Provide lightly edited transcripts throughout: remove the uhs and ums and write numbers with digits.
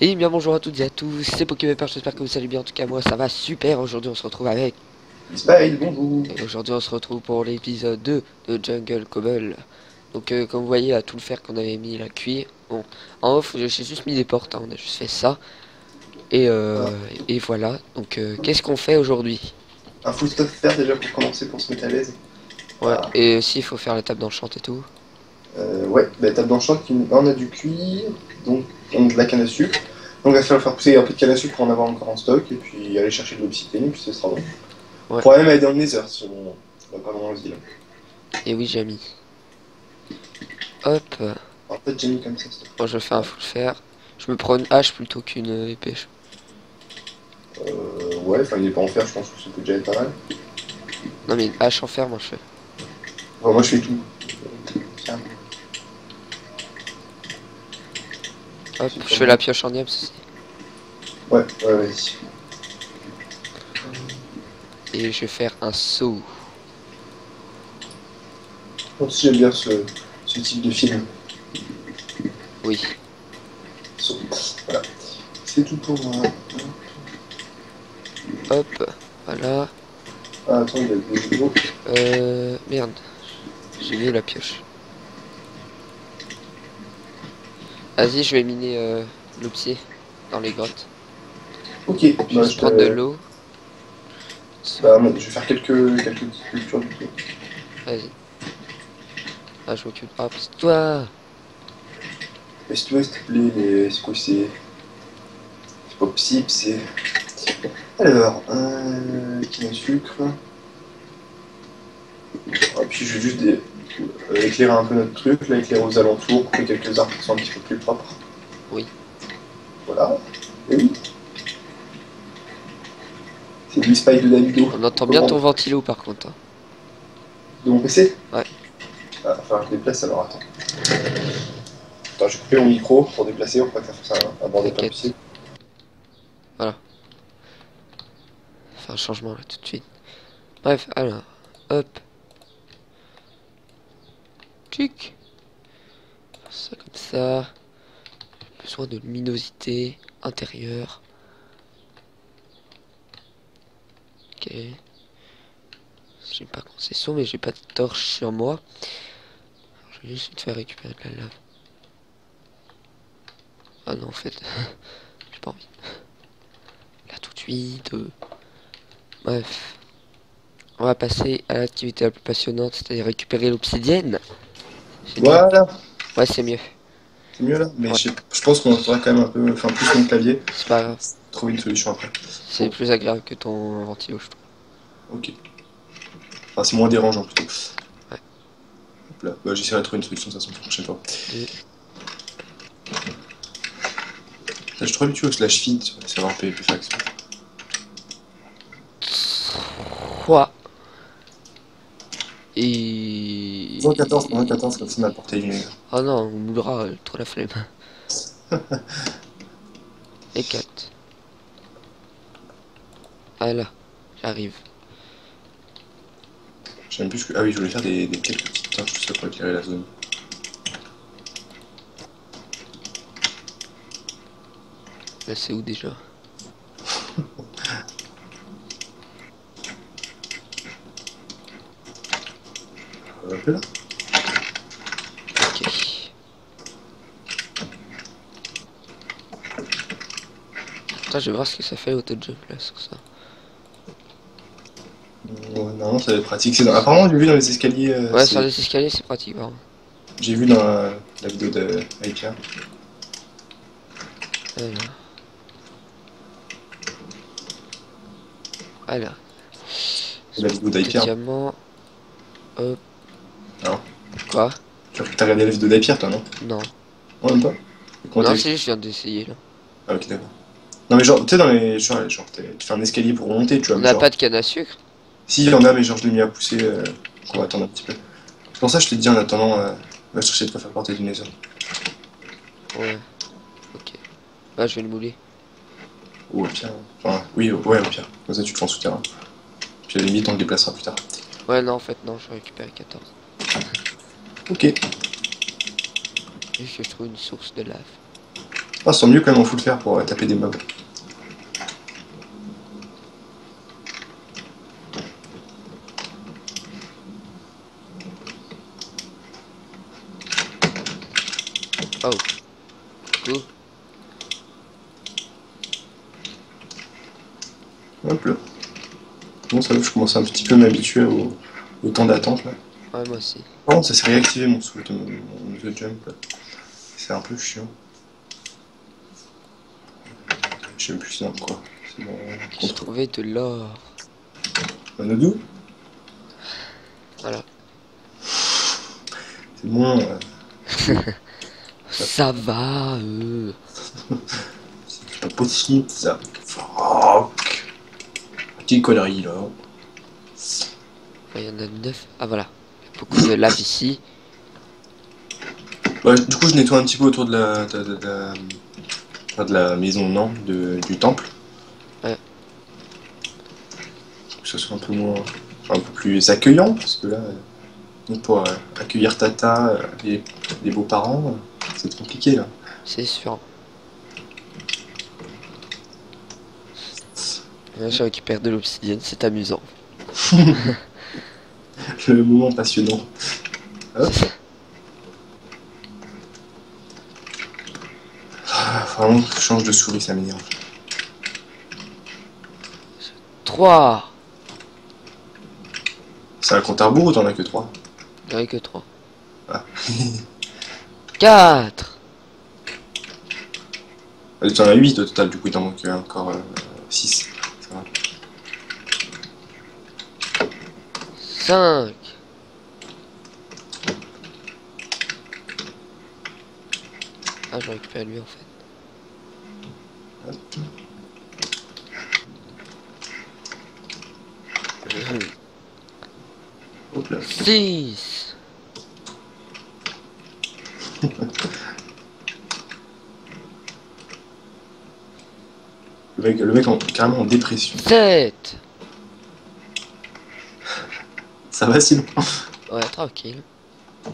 Et bien bonjour à toutes et à tous, c'est Pokémon, j'espère que vous allez bien, en tout cas moi ça va super. Aujourd'hui on se retrouve avec... Smile, bonjour. Et aujourd'hui on se retrouve pour l'épisode 2 de Jungle Cobble. Donc comme vous voyez là, tout le fer qu'on avait mis là, cuit. Bon, en off j'ai juste mis des portes, hein, on a juste fait ça. Et, Voilà. euh, et voilà, donc qu'est-ce qu'on fait aujourd'hui? Un full stuff faire déjà pour commencer, pour se mettre à l'aise. Ouais, Ah. et aussi il faut faire la table d'enchant et tout. Ouais, bah, table d'enchant, on a du cuir, donc on a de la canne à sucre. Donc on va faire pousser un peu de canne à sucre pour en avoir encore en stock, et puis aller chercher de l'obsidienne, et puis ce sera bon. On Ouais, pourra même aller dans le nether si on va pas dans envie là. et oui j'ai mis. Hop, En fait, j'ai mis comme ça, stop. moi je fais un Voilà. full fer. Je me prends une hache plutôt qu'une épée. Ouais, enfin il est pas en fer, je pense que ça peut déjà être pas mal. Non mais une hache en fer moi je fais. Enfin, moi je fais tout. Tiens, Hop, c'est je pas fais bon. la pioche en diable aussi. Ouais, ouais, vas-y. Et je vais faire un saut. Moi aussi j'aime bien ce type de film. Oui. Voilà. C'est tout pour moi. Hop. Voilà. Ah, attends, il y a des gros. Merde. J'ai mis où la pioche? Vas-y, je vais miner le pied dans les grottes. Ok, Je vais bah, juste prendre de l'eau. je vais faire quelques petites cultures du coup. Vas-y. Ah, je m'occupe. Hop, c'est toi. Est-ce que s'il te plaît, c'est quoi c'est pas possible, c'est. Alors, qui a sucre. Et puis je vais juste éclairer un peu notre truc, là, éclairer aux alentours, couper quelques arbres qui sont un petit peu plus propres. Oui. Voilà. Et oui, c'est du spy de Davido. On entend bien ton Commande ventilo par contre, hein. de mon PC. Ouais. Ah, va falloir que je déplace alors, attends. Attends, je vais couper mon micro pour déplacer, pour pas que ça fasse un bordel pas T'inquiète. possible. Voilà. Faire un changement là tout de suite. Bref, alors. Hop. Tchic. Ça comme ça. Besoin de luminosité intérieure. Ok. J'ai pas concession, mais j'ai pas de torche sur moi. Je vais juste te faire récupérer de la lave. Ah non, en fait, j'ai pas envie. Là tout de suite. Bref, on va passer à l'activité la plus passionnante, c'est-à-dire récupérer l'obsidienne. Génial. Voilà, Ouais, c'est mieux. c'est mieux là. Mais Ouais, je pense qu'on faudra quand même un peu, enfin plus mon clavier, c'est pas grave. trouver une solution après. C'est Bon, plus agréable que ton ventilo, je trouve. ok. Enfin, c'est moins dérangeant plutôt. Ouais, Hop là. Bah, j'essaierai de trouver une solution de toute façon pour la prochaine fois. deux, Là, je suis trop habitué au slash feed, c'est vraiment PvP fax. trois. Et... 14, comme ça m'a apporté une. Oh non, on moulera trop la flemme. Et 4. Ah là, j'arrive. Je sais même plus ce que. Ah oui, je voulais faire des quelques petites torches, tout ça pour éclairer la zone. Là, c'est où déjà? Hop là. Ok. Attends, je vais voir ce que ça fait auto-jump là sur ça. Ouais, non, ça va être pratique. Apparemment, j'ai vu dans les escaliers, Ouais, sur les escaliers, c'est pratique, vraiment. j'ai vu dans la vidéo de Aika. Voilà. Voilà. La vidéo De d'Aika. diamants. Hop. Non. Quoi? T'as regardé la vidéo d'Aika, toi, non? Non. Ouais, même pas. Comment t'as Non, vu? c'est juste, je viens d'essayer là. Ah, ok, d'accord. Non, mais genre, tu sais, dans les. Genre, tu fais un escalier pour remonter, tu vois, On mais n'a genre. pas de canne à sucre? Si, il y en a, mais genre, je l'ai mis à pousser, qu'on va attendre un petit peu. C'est pour ça que je t'ai dit en attendant, va chercher de quoi faire porter du nether. Ouais. Ok. Bah, je vais le mouler. Ou au pire. Enfin, oui, ouais, au pire. Comme ça, tu te fais en souterrain. Puis à la limite, on le déplacera plus tard. Ouais, non, en fait, non, je vais récupérer 14. Ok. Juste que je trouve une source de lave. Ah, c'est mieux quand même en full fer pour taper des mobs. Oh, coucou. Hop là. Bon, ça va, je commence à un petit peu m'habituer au temps d'attente là. Ouais, moi aussi. Oh, ça s'est réactivé mon saut, mon The Jump là. C'est un peu chiant. Je sais même plus c'est dans quoi. C'est dans J'ai contrôle. trouvé de l'or. Manodou. Voilà. C'est moins. Ça va, C'est pas possible ça. Fuck. Petite connerie là. Il y en a 9. Ah voilà. Il y a beaucoup de lave ici. Ouais, du coup, je nettoie un petit peu autour de enfin, de la maison, non, du temple. Ouais. Pour que ce soit un peu moins. Un peu plus accueillant, parce que là, pour accueillir Tata, les beaux-parents, c'est compliqué là. C'est sûr. Ouais, je récupère de l'obsidienne, c'est amusant. Le moment passionnant. Hop. Ah, vraiment, je change de souris, ça m'énerve. 3. C'est un compte à rebours ou t'en as que 3? Il n'y en a que 3. Ah. 4. T'en as 8 au total, du coup, il t'en manque encore 6. Ça va. 5. Ah, je récupère lui en fait. Hop. Hop là. 6. Le mec carrément en dépression. 7. Ça va sinon? Ouais, tranquille.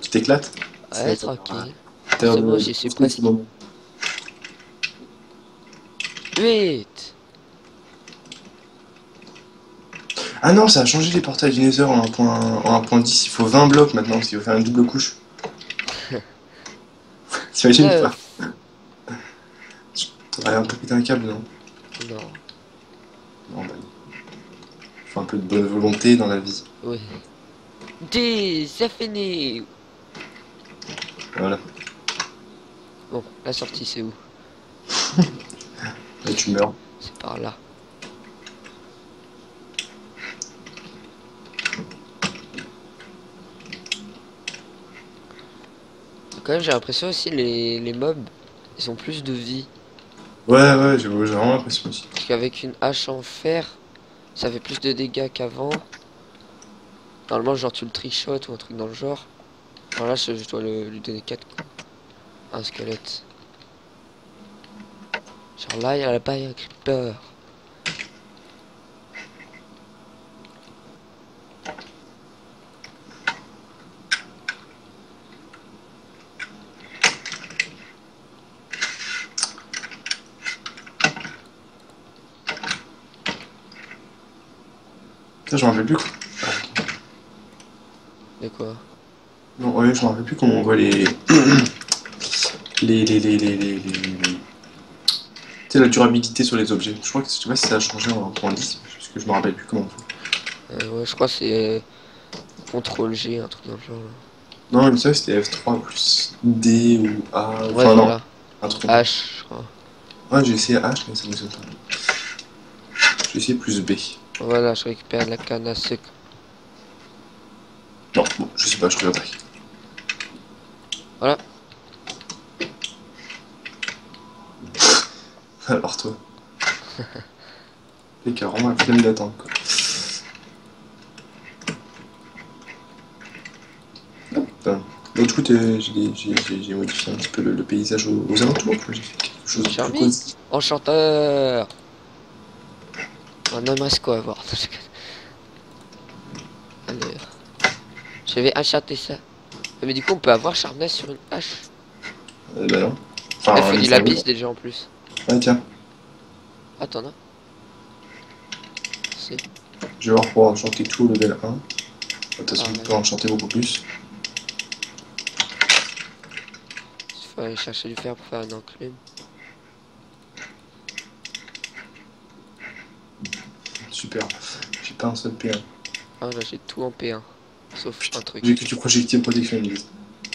Tu t'éclates? Ouais, tranquille. T'as C'est bon, j'y suis presque. 8. Ah non, ça a changé les portails du Nether en 1.10. Il faut 20 blocs maintenant, parce qu'il faut faire une double couche. T'imagines pas? 9. T'aurais un peu pété un câble, non? Non. Non, bah, il faut un peu de bonne volonté dans la vie. Oui. 10. C'est fini. Voilà. Bon, la sortie c'est où? Là, tu meurs. C'est par là. Quand même, j'ai l'impression aussi les mobs, ils ont plus de vie. Ouais, j'ai vraiment l'impression aussi. Parce qu'avec une hache en fer, ça fait plus de dégâts qu'avant. Normalement, genre tu le trichotes ou un truc dans le genre. Alors là, je dois lui donner 4 coups. Un squelette. Genre là, il y a là-bas, il y a un creeper. Ça, je m'en rappelle plus. De quoi? Non, ouais, je m'en rappelle plus comment on voit les. Tu sais, la durabilité sur les objets. Je crois que je sais pas si ça a changé en 1.10, parce que je me rappelle plus comment on fait. Ouais, je crois que c'est CTRL G, un truc dans le genre. Là. Non, mais ça c'était F3 plus D ou A. Ouais, Enfin, non, voilà. un truc comme ça. H, je crois. Ouais, j'ai essayé H, mais ça ne fonctionne pas. J'ai essayé plus B. Voilà, je récupère la canne à sucre. Non, bon, je sais pas, je te l'attaque. Voilà. Alors toi. Le mec a vraiment la flemme d'attendre, quoi. Hop. Bon, du coup, j'ai modifié un petit peu le paysage aux alentours. J'ai fait quelque chose de plus Charmy, cosy. enchanteur. On aimerait quoi à voir. Alors, je vais enchanter ça. Mais du coup, on peut avoir Sharpness sur une hache. Bah non. Enfin, Il faut un du serveur. lapis déjà en plus. Ah, tiens, Attends, non. Si. je vais voir pour enchanter tout au level 1. De toute façon, Ah, on ouais. peut enchanter beaucoup plus. Il faut aller chercher du fer pour faire une enclume. Super. J'ai pas un seul P1. Ah, là j'ai tout en P1. Sauf Putain, un truc. j'ai que du projectile protection.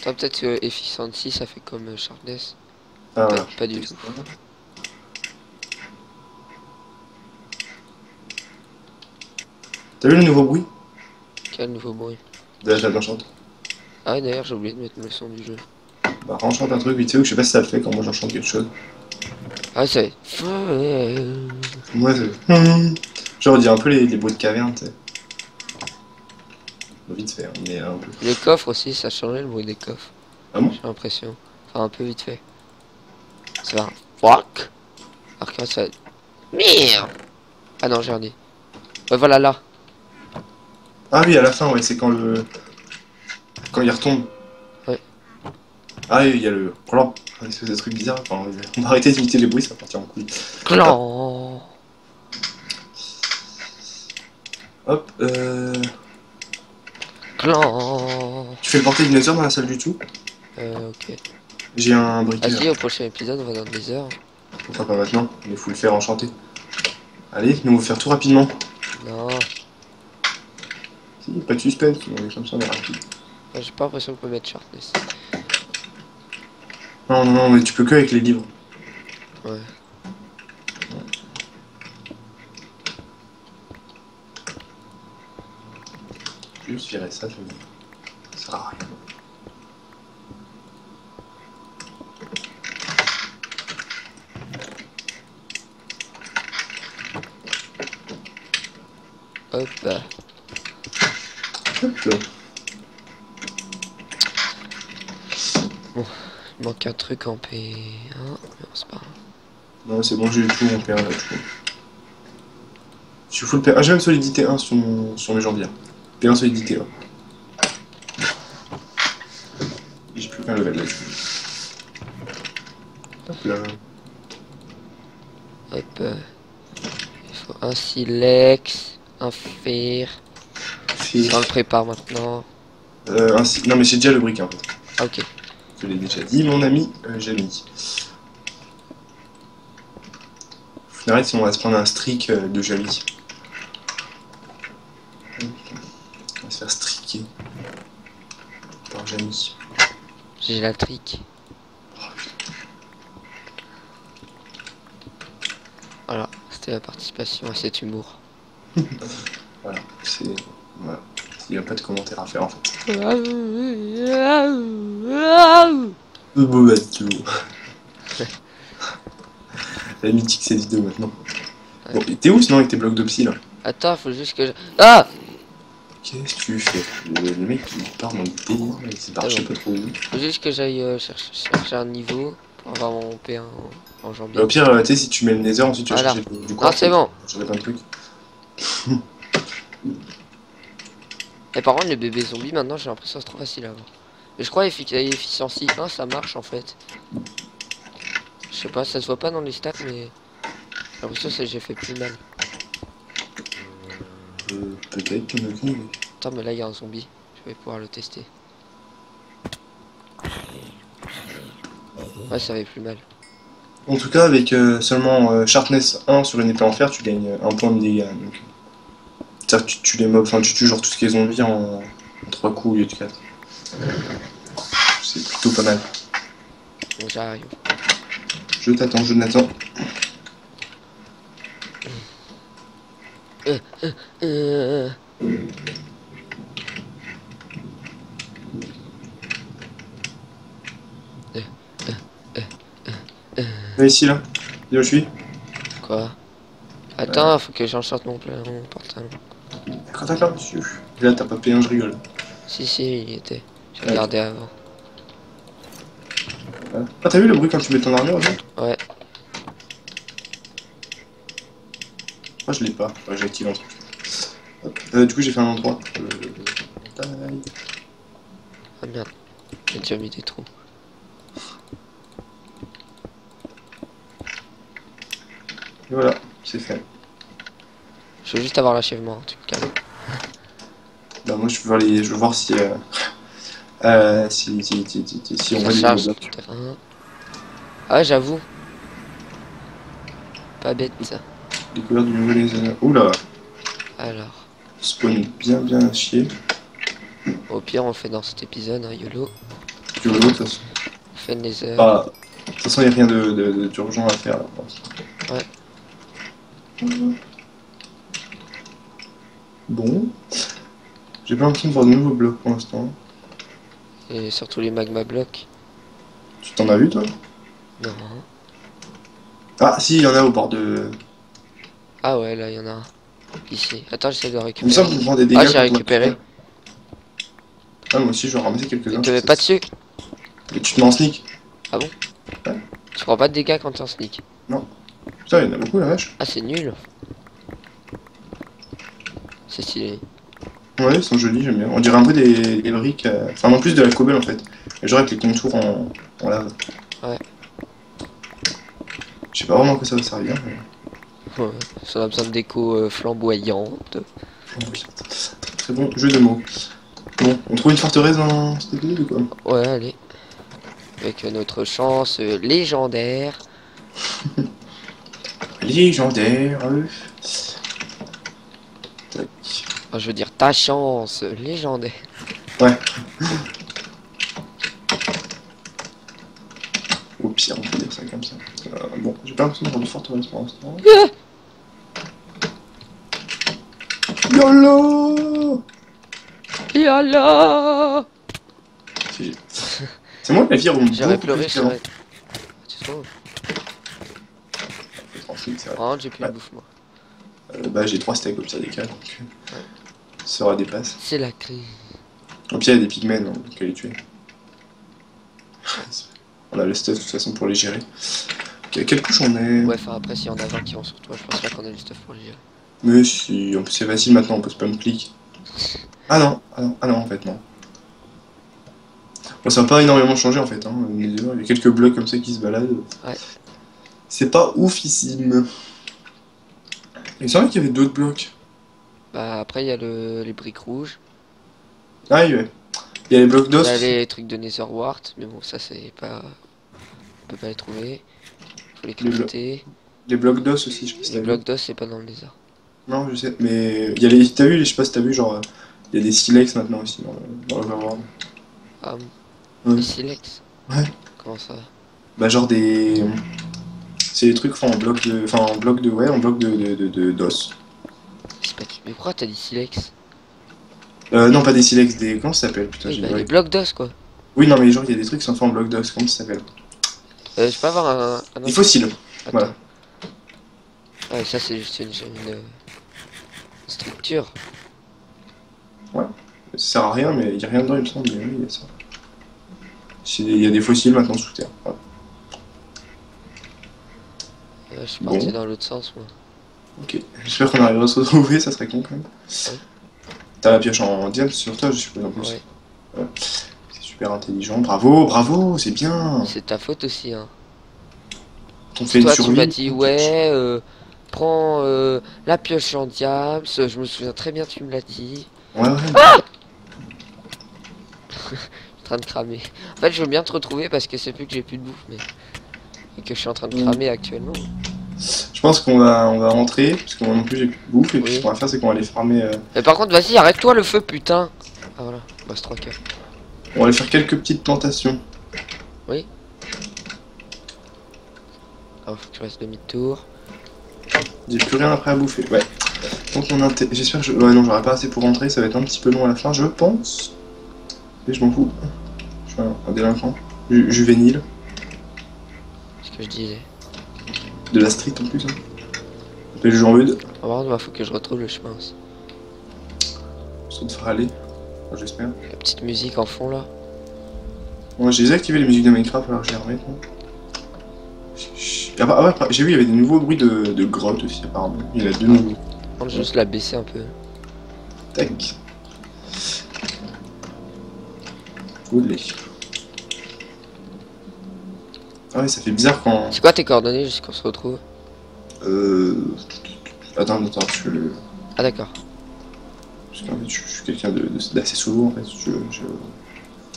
Toi, peut-être que efficiency ça fait comme sharpness. Ah, voilà. Pas du tout. T'as vu le nouveau bruit Quel nouveau bruit. de la table d'enchante? Ah, d'ailleurs, j'ai oublié de mettre le son du jeu. Bah, enchante un truc vite fait, ou je sais pas si ça le fait quand moi j'enchante quelque chose. Ah, c'est. Moi, genre, on dirait un peu les bruits de caverne, tu sais. Bon, vite fait, hein, mais un peu. Le coffre aussi, ça changeait le bruit des coffres. Ah bon? J'ai l'impression. Enfin, un peu vite fait. Ça va. Fuck. Alors que ça va. Merde. Ah non, j'ai rien dit. Ouais, voilà là. Ah oui, à la fin, ouais, c'est quand le. Quand il retombe. Ouais. Ah oui, il y a le. Voilà, un espèce de truc bizarre. Enfin, on va arrêter d'imiter les bruits, ça va partir en couille. Clan. Hop, Clan. tu fais le portail du Nether dans la salle du tout? Ok. J'ai un briquet. Vas-y, Là. au prochain épisode, on va dans des heures. Pourquoi pas maintenant? Il faut le faire enchanter. Allez, nous on va faire tout rapidement. Non. Si, pas de suspense, on est comme ça, on est rapide. J'ai pas l'impression qu'on peut mettre sharpness. Non, non, non, mais tu peux que avec les livres. Ouais. Juste virer ça, ça sert à rien. Hop. Hop. Bon, il manque un truc en P1. Mais bon, c'est pas grave. Non, c'est bon, j'ai tout mon père là, tout. Je suis full P1. Ah, j'ai même solidité 1 sur mes jambières. P1 solidité 1. J'ai plus qu'un level là. Hop là. Hop. Il faut un silex, un fer. Ça, on le prépare maintenant. Non, mais j'ai déjà le briquet en fait. Ah, ok. Je l'ai déjà dit, mon ami Jamie. Faut arrêter sinon on va se prendre un streak de Jamie. On va se faire streaker par Jamie. J'ai la trick. Voilà, c'était la participation à cet humour. Voilà, c'est. Voilà. Il n'y a pas de commentaire à faire en fait. La mythique cette vidéo maintenant. Ouais. Bon, et t'es où sinon avec tes blocs de psy là? Attends, faut juste que je... Ah! Qu'est-ce que tu fais? Le mec il part dans le délire, il s'est barré, je sais pas trop où. Faut juste que j'aille chercher un niveau pour avoir mon P1 en jambier. Au pire, tu sais, si tu mets le nether, ensuite tu vas Voilà. chercher du Ah, c'est bon. J'aurais plein de trucs. Et par contre, les bébés zombies, maintenant, j'ai l'impression que c'est trop facile à avoir. Mais je crois efficiency 1, ça marche en fait. Je sais pas, ça se voit pas dans les stats, mais j'ai l'impression que j'ai fait plus mal. Peut-être, tu aucune idée. Attends, mais là, il y a un zombie. Je vais pouvoir le tester. Ouais, ça avait plus mal. En tout cas, avec seulement Sharpness 1 sur une épée en fer, tu gagnes un point de dégâts. Donc, c'est-à-dire que tu tues les mobs, enfin tu tues genre tout ce qui est zombie en 3 coups au lieu de 4. C'est plutôt pas mal. Bon, j'arrive. Je t'attends, Jonathan. Viens ici là, là où je suis. Quoi? Attends, faut que j'enchante mon pantalon. Quand t'as dessus. Là t'as pas payé un, je rigole. Si, si, il y était. J'ai Ouais. regardé avant. Voilà. Ah t'as vu le bruit quand tu mets ton armure là? Ouais. Moi je l'ai pas, ouais, j'ai activé un truc. Hop. Du coup j'ai fait un endroit. Ah merde. J'ai déjà mis des trous. Et voilà, c'est fait. Je veux juste avoir l'achèvement, en tout cas. Bah moi je veux voir je veux voir si si on Ça voit des nouveaux charge blocs. tout terrain. Ah, j'avoue. Pas bête, ça. Découverte du nouveau laser. Oula, Alors, spawn bien à chier. au pire, on le fait dans cet épisode, hein, YOLO. Du holo, de toute façon. On fait une laser. Bah, de toute façon, il n'y a rien d'urgent à faire là. Ouais. Bon. J'ai pas l'impression de voir de nouveaux blocs pour l'instant. Et surtout les magma blocs. Tu t'en as vu toi? Non. Ah si, il y en a au bord de... Ah ouais, là, il y en a un. Ici. Attends, j'essaie de le Il me récupérer. semble qu'on prend des dégâts. Ah, j'ai quand on récupéré. récupère. Ah moi aussi je vais en ramasser Tu quelques-uns. te mets pas dessus? Et tu te mets en sneak. Ah bon? Ouais. Tu prends pas de dégâts quand t'es en sneak. Putain, il y en a beaucoup la vache. Ah, c'est nul. C'est stylé. Ouais, ils sont jolis, j'aime bien. On dirait un peu des briques. Enfin, en plus de la cobble en fait. Et genre avec les contours en lave. Ouais. Je sais pas vraiment à quoi ça va servir. Mais... Ouais. Ça a besoin de déco flamboyante. Très bon jeu de mots. Bon, on trouve une forteresse dans cet épisode ou quoi? Ouais, allez. Avec notre chance légendaire. Légendaire. Tac. Enfin, je veux dire ta chance légendaire. Ouais. Au pire, on peut dire ça comme ça. Bon, j'ai pas l'impression d'avoir de forteresse pour l'instant. YOLO! Yalla. C'est moi le navire où J'aurais pleuré, je serais... Tu trouves? Ensuite, c'est vrai. Oh, j'ai plus Ouais. de bouffe, moi. Bah, j'ai 3 steaks au pire des cas, donc ça sera des passes. C'est la crise. Au pire, il y a des pigments, donc à les tuer. On a le stuff de toute façon pour les gérer. Ok, quelle couche on est? Ouais, enfin après, s'il y en a 20 qui vont sur toi, je pense pas qu'on ait du stuff pour le gérer. Mais si, en plus c'est facile maintenant, on peut spam clic. Ah non, en fait non. Bon, ça n'a pas énormément changé en fait, hein. Il y a quelques blocs comme ça qui se baladent. Ouais. C'est pas oufissime. Il semblait qu'il y avait d'autres blocs. Bah après, il y a les briques rouges. Ah oui, ouais. Il y a les blocs Il d'os. y a les trucs de Netherwart, mais bon, ça c'est pas... On peut pas les trouver. Faut les crafter. Les blocs d'os aussi, je sais pas si Les t'as vu. blocs d'os, c'est pas dans le désert. Non, je sais, mais il y a les... T'as vu, je sais pas si t'as vu, genre, il y a des silex maintenant aussi dans l'Overworld. Ah, Ouais. les silex. Ouais. Comment ça? Bah genre des... C'est des trucs faits en bloc de... Enfin, en bloc de... Ouais, en bloc d'os. C'est pas... Mais pourquoi t'as dit silex? Non, pas des silex, des... Comment ça s'appelle? Putain, Oui, j'ai bah pas... les blocs d'os, quoi. Oui, non, mais genre, il y a des trucs qui sont faits en bloc d'os, comment ça s'appelle? Je peux avoir un Des fossiles. Attends. Voilà. Ouais, ça c'est juste une structure. Ça sert à rien, mais il y a rien dedans, il me semble, mais oui, il y a ça. Il y a des fossiles maintenant sous terre. Voilà. Je suis parti Bon. dans l'autre sens, moi. Ok, j'espère qu'on arrivera à se retrouver, ça serait con quand même. T'as la pioche en diamant sur toi, je suppose en plus. Ouais. Ouais. C'est super intelligent, bravo, bravo, c'est bien. C'est ta faute aussi, hein. On fait une Toi, tu survie. m'as dit, ouais, prends la pioche en diams. Je me souviens très bien, tu me l'as dit. Ouais, ouais. Je suis en train de cramer. En fait, je veux bien te retrouver parce que c'est plus que j'ai plus de bouffe, mais... Et que je suis en train de cramer actuellement. Je pense qu'on va rentrer, parce que moi non plus j'ai plus de bouffe, et puis Oui. ce qu'on va faire c'est qu'on va aller farmer... Mais par contre, vas-y, arrête-toi le feu, putain. Ah voilà, bah c'est 3 cœurs. On va aller faire quelques petites plantations. Oui. Ah, faut que je reste demi-tour. J'ai plus rien après à bouffer, ouais. Donc j'espère que ouais non, j'aurai pas assez pour rentrer, ça va être un petit peu long à la fin, je pense. Mais je m'en fous. Je suis un délinquant. Juvénile. C'est ce que je disais. De la street en plus. Hein. Et le Jean Eudes. Par contre, bah, faut que je retrouve le chemin aussi. Ça te fera aller. Enfin, j'espère. La petite musique en fond là. Moi j'ai désactivé les musiques de Minecraft alors je les remets. Ah bah, ouais, j'ai vu il y avait des nouveaux bruits de grottes aussi apparemment. Il y en a deux nouveaux. On va juste la baisser un peu. Tac. Oulé. Ah ouais, ça fait bizarre quand... C'est quoi tes coordonnées jusqu'à qu'on se retrouve? Attends, Ah d'accord. parce qu'en fait, je suis quelqu'un d'assez solo en fait. Je...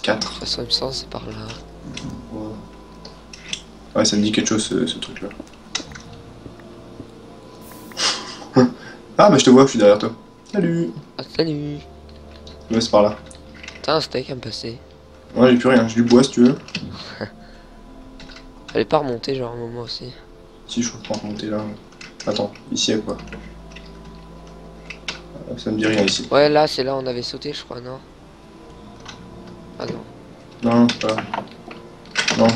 4. De toute façon, il me semble c'est par là. Ouais. Ouais, ça me dit quelque chose ce truc là. Ah bah je te vois, je suis derrière toi. Salut. Ah salut. Ouais, c'est par là. T'as un steak à me passer. Ouais, j'ai plus rien, j'ai du bois si tu veux. Fallait pas remonter genre un moment aussi. Si, je peux remonter là. Attends, ici à quoi? Ça me dit rien ici. Ouais là c'est là où on avait sauté je crois non. Ah non. Non, c'est pas là. Non,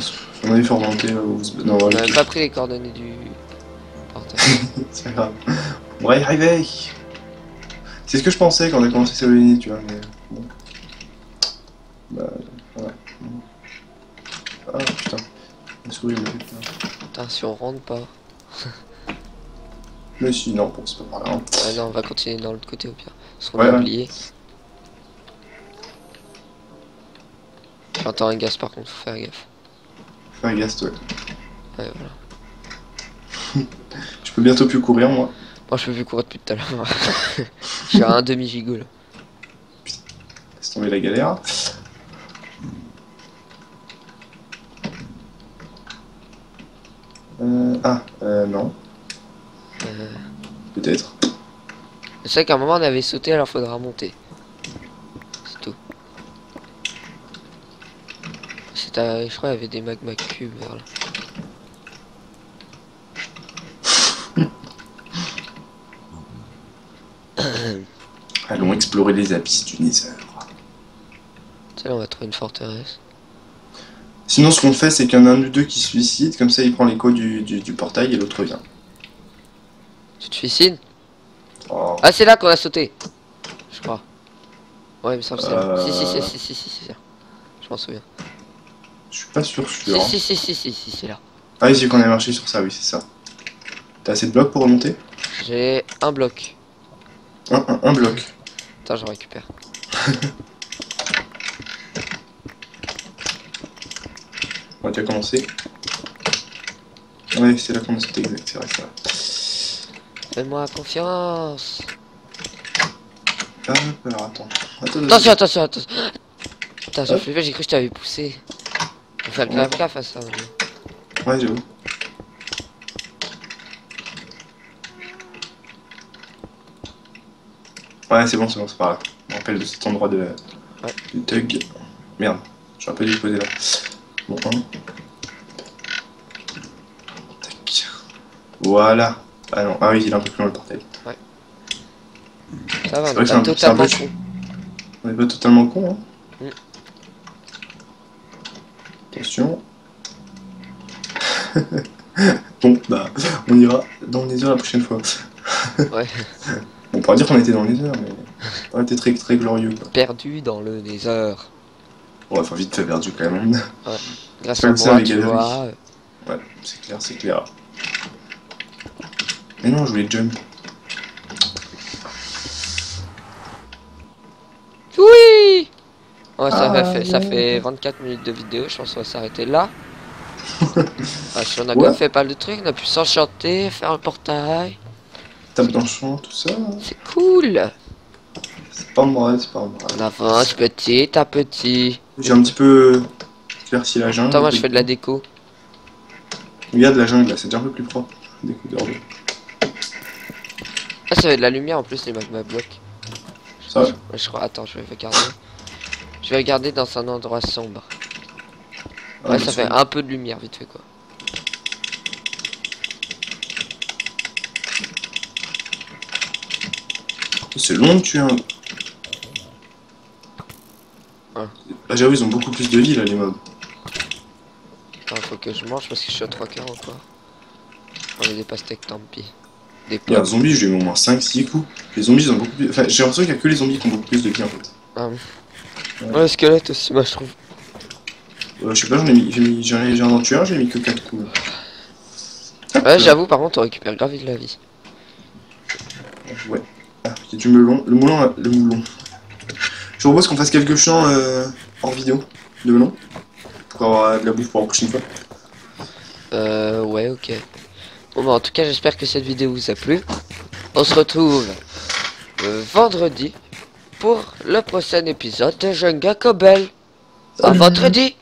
on avait fait remonter non, On voilà. avait pas pris les coordonnées du portail. C'est pas grave. On va y arriver. C'est ce que je pensais quand on a commencé à s'éloigner, tu vois, mais bon. Bah, ouais. Ah putain. La souris, elle me fait peur. Putain si on rentre pas. Mais si, non, bon, c'est pas par là. Hein. Ah non on va continuer dans l'autre côté au pire. Parce qu'on Ouais, a ouais. oublié. J'entends un gaz par contre, faut faire gaffe. Fais un gaz, toi. Ouais voilà. Je peux bientôt plus courir, moi. Moi je peux plus courir depuis tout à l'heure. Je suis à un demi-gigot là. Laisse tomber la galère. Non. Peut-être. C'est vrai qu'à un moment on avait sauté alors faudra remonter. C'est tout. C'était, je crois qu'il y avait des magma cubes vers là. Allons explorer les abysses du Nether. Tu sais là on va trouver une forteresse. Sinon, ce qu'on fait, c'est qu'il y en a un ou deux qui se suicide, comme ça il prend l'écho du portail et l'autre revient. Tu te suicides? Oh. Ah c'est là qu'on a sauté. Je crois. Ouais il me semble que c'est là. Si c'est là. Je m'en souviens. Je suis pas sûr. Si c'est là. Ah oui, c'est qu'on a marché sur ça, oui, c'est ça. T'as assez de blocs pour remonter? J'ai un bloc. Un bloc. Attends je récupère. On va commencer. Ouais, c'est là qu'on a sauté, exact, c'est vrai, ça. Fais-moi confiance. Ah, alors attends. Attention. Putain j'ai flippé, j'ai cru que je t'avais poussé. Faut faire grave gaffe à ça. Ouais, j'avoue. Ouais, c'est bon, c'est par là. Je me rappelle de cet endroit du tug. Merde, j'aurais pas dû le poser là. Bon, Tac. Voilà. Ah non, ah oui, il est un peu plus loin le portail. Ouais. Ça va, C'est on vrai est que pas c'est un peu totalement con. On est pas totalement con, hein. Mm. Attention. Bon, bah, on ira dans le Nether la prochaine fois. Ouais. On pourra dire qu'on était dans le Nether, mais on était très très glorieux, quoi. Perdu dans le Nether. Ouais, enfin vite fait perdu quand même. Ouais. Grâce C'est à comme ça, moi, les tu galeries. vois. Ouais, c'est clair, c'est clair. Mais non, je voulais jump. Oui. Ouais, ça ouais. fait 24 minutes de vidéo, je pense qu'on va s'arrêter là. Ah, si on a quand même fait pas mal de trucs, on a pu s'enchanter, faire le portail. Tape dans le champ, tout ça. C'est cool. C'est pas mal, c'est pas mal. On avance petit à petit. J'ai un petit peu éclairci la jungle. Attends, moi je fais de la déco. Regarde la jungle là, c'est déjà un peu plus propre. Des couleurs de... Ah, ça fait de la lumière en plus, les magma blocs. Ça va. Ouais, je crois. Attends, je vais regarder. Je vais regarder dans un endroit sombre. Ah, Ouais, bah, ça fait un peu de lumière, vite fait quoi. C'est long de tuer un... Ouais. Ah, j'avoue, ils ont beaucoup plus de vie là, les mobs. Attends, faut que je mange parce que je suis à 3 quarts encore. On a des pastèques, tant pis. Des Il y a un pommes. zombie, je lui ai mis au moins 5-6 coups. Les zombies, ils ont beaucoup plus... Enfin, j'ai l'impression qu'il y a que les zombies qui ont beaucoup plus de vie en fait. Ah, ouais, squelette aussi, moi je trouve. Je sais pas, j'en ai tué un, j'ai mis que 4 coups. Ouais, j'avoue, par contre, on récupère grave vite la vie. Ouais. Ah, il y a du melon. Le melon, là, le melon. Je propose qu'on fasse quelques champs hors vidéo de melon. Pour avoir de la bouffe pour la prochaine fois. Ouais, ok. Bon, bah, en tout cas, j'espère que cette vidéo vous a plu. On se retrouve vendredi pour le prochain épisode de Jenga Cobble. À vendredi!